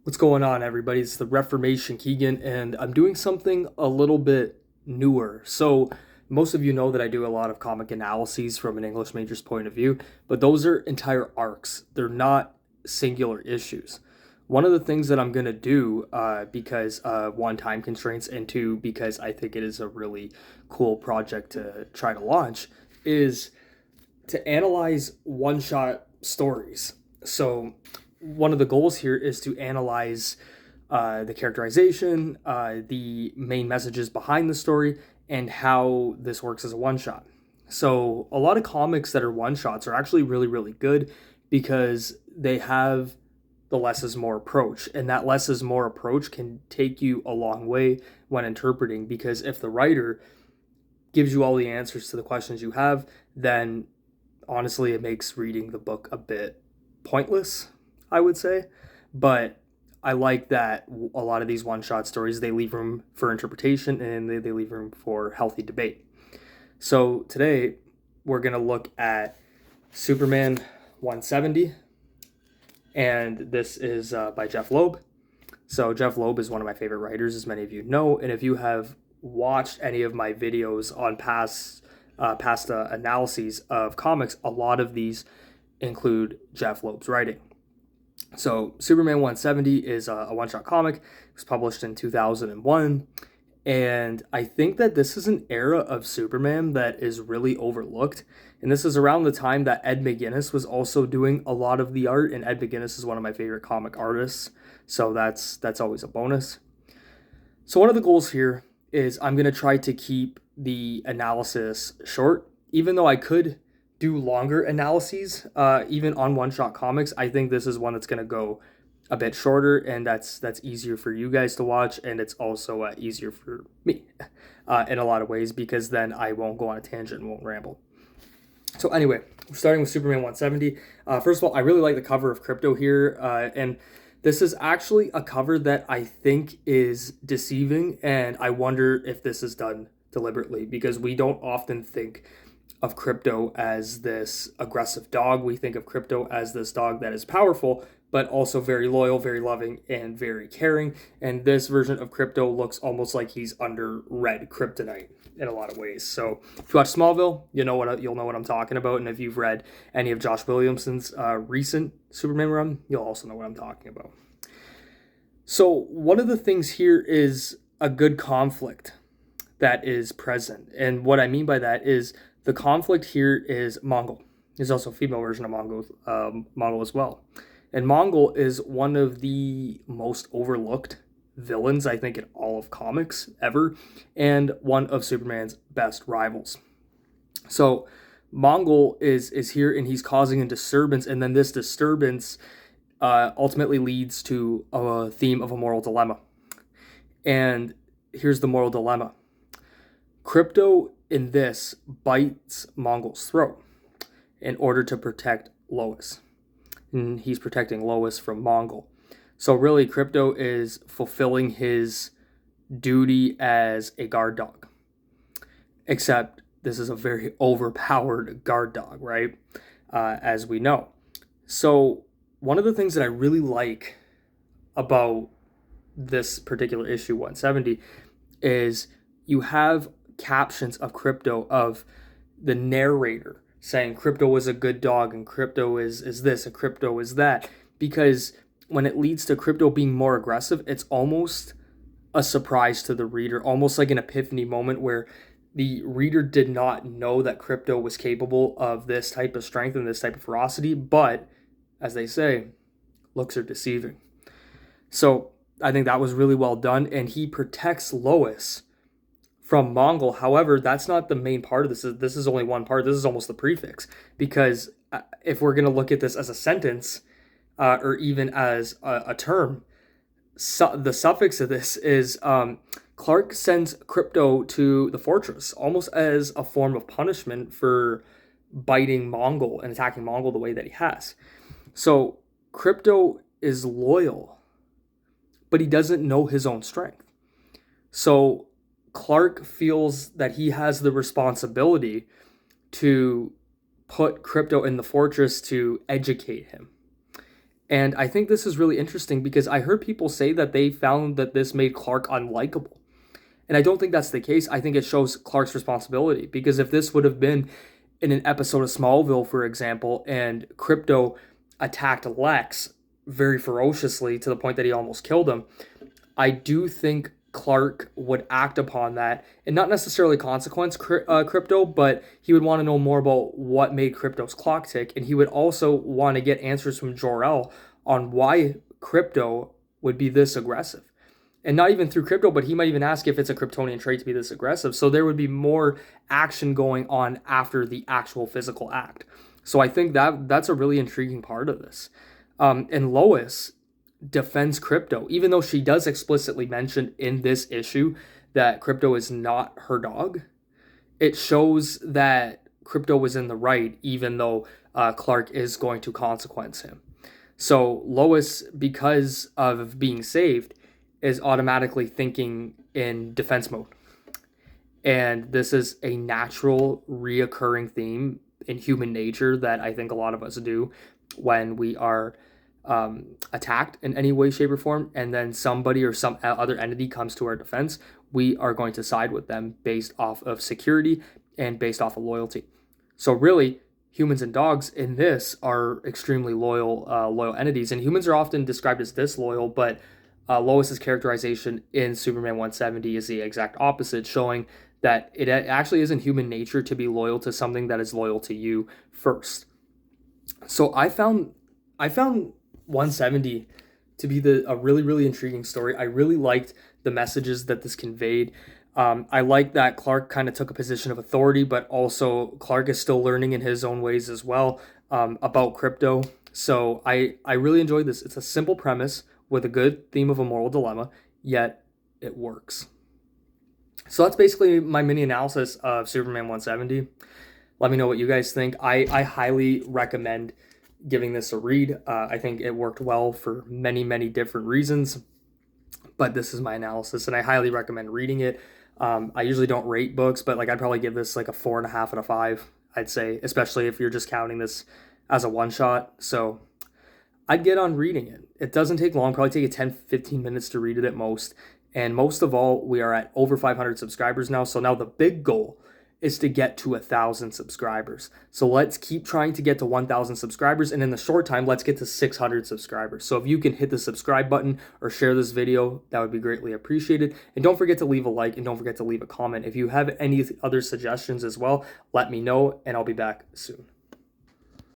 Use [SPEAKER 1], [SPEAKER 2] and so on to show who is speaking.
[SPEAKER 1] What's going on, everybody? It's the Reformation Keegan, and I'm doing something a little bit newer. So, most of you know that I do a lot of comic analyses from an English major's point of view, but those are entire arcs. They're not singular issues. One of the things that I'm going to do, because one, time constraints, and two, because I think it is a really cool project to try to launch, is to analyze one shot stories. So, one of the goals here is to analyze the characterization, the main messages behind the story, and how this works as a one shot. So, a lot of comics that are one shots are actually really, really good because they have the less is more approach. And that less is more approach can take you a long way when interpreting, because if the writer gives you all the answers to the questions you have, then honestly, it makes reading the book a bit pointless, I would say. But I like that a lot of these one shot stories, they leave room for interpretation and they leave room for healthy debate. So today, we're going to look at Superman 170, and this is by Jeff Loeb. So Jeff Loeb is one of my favorite writers, as many of you know, and if you have watched any of my videos on past analyses of comics, a lot of these include Jeff Loeb's writing. So Superman 170 is a one-shot comic. It was published in 2001. And I think that this is an era of Superman that is really overlooked. And this is around the time that Ed McGuinness was also doing a lot of the art. And Ed McGuinness is one of my favorite comic artists. So that's always a bonus. So one of the goals here is I'm going to try to keep the analysis short. Even though I could do longer analyses, even on one-shot comics, I think this is one that's going to go a bit shorter, and that's easier for you guys to watch, and it's also easier for me in a lot of ways, because then I won't go on a tangent and won't ramble. So anyway, we're starting with Superman 170. First of all, I really like the cover of Krypto here, and this is actually a cover that I think is deceiving, and I wonder if this is done deliberately, because we don't often think of Krypto as this aggressive dog. We think of Krypto as this dog that is powerful, but also very loyal, very loving, and very caring. And this version of Krypto looks almost like he's under red kryptonite in a lot of ways. So if you watch Smallville, you'll know what I'm talking about. And if you've read any of Josh Williamson's recent Superman run, you'll also know what I'm talking about. So one of the things here is a good conflict that is present. And what I mean by that is the conflict here is Mongul. There's also a female version of Mongul as well. And Mongul is one of the most overlooked villains, I think, in all of comics ever, and one of Superman's best rivals. So Mongul is here, and he's causing a disturbance, and then this disturbance ultimately leads to a theme of a moral dilemma. And here's the moral dilemma. Krypto in this bites Mongul's throat in order to protect Lois. And he's protecting Lois from Mongul. So really, Krypto is fulfilling his duty as a guard dog. Except this is a very overpowered guard dog, right? As we know. So one of the things that I really like about this particular issue 170 is you have captions of Krypto, of the narrator saying Krypto is a good dog and Krypto is this and Krypto is that, because when it leads to Krypto being more aggressive, it's almost a surprise to the reader, almost like an epiphany moment where the reader did not know that Krypto was capable of this type of strength and this type of ferocity, but as they say, looks are deceiving. So I think that was really well done, and he protects Lois from Mongul. However, that's not the main part of this. This is only one part. This is almost the prefix, because if we're going to look at this as a sentence or even as a term, the suffix of this is Clark sends Krypto to the fortress almost as a form of punishment for biting Mongul and attacking Mongul the way that he has. So Krypto is loyal, but he doesn't know his own strength. So Clark feels that he has the responsibility to put Krypto in the fortress to educate him. And I think this is really interesting because I heard people say that they found that this made Clark unlikable. And I don't think that's the case. I think it shows Clark's responsibility, because if this would have been in an episode of Smallville, for example, and Krypto attacked Lex very ferociously to the point that he almost killed him, I do think Clark would act upon that, and not necessarily consequence Krypto, but he would want to know more about what made Krypto's clock tick, and he would also want to get answers from Jor-El on why Krypto would be this aggressive. And not even through Krypto, but he might even ask if it's a Kryptonian trait to be this aggressive. So there would be more action going on after the actual physical act. So I think that's a really intriguing part of this. And Lois defends Krypto, even though she does explicitly mention in this issue that Krypto is not her dog. It shows that Krypto was in the right, even though Clark is going to consequence him. So Lois, because of being saved, is automatically thinking in defense mode. And this is a natural, reoccurring theme in human nature that I think a lot of us do when we are attacked in any way, shape, or form, and then somebody or some other entity comes to our defense. We are going to side with them based off of security and based off of loyalty. So really, humans and dogs in this are extremely loyal entities, and humans are often described as disloyal, but Lois's characterization in Superman 170 is the exact opposite, showing that it actually isn't human nature to be loyal to something that is loyal to you first. So I found 170 to be a really, really intriguing story. I really liked the messages that this conveyed. I like that Clark kind of took a position of authority, but also Clark is still learning in his own ways as well about Krypto. So I really enjoyed this. It's a simple premise with a good theme of a moral dilemma, yet it works. So that's basically my mini analysis of Superman 170. Let me know what you guys think. I highly recommend giving this a read. I think it worked well for many, many different reasons, but this is my analysis, and I highly recommend reading it. I usually don't rate books, but I'd probably give this like a 4.5 out of 5, I'd say, especially if you're just counting this as a one-shot. So I'd get on reading it. It doesn't take long, probably take you 10-15 minutes to read it at most. And most of all, we are at over 500 subscribers now. So now the big goal is to get to 1,000 subscribers. So let's keep trying to get to 1,000 subscribers. And in the short time, let's get to 600 subscribers. So if you can hit the subscribe button or share this video, that would be greatly appreciated. And don't forget to leave a like and don't forget to leave a comment. If you have any other suggestions as well, let me know and I'll be back soon.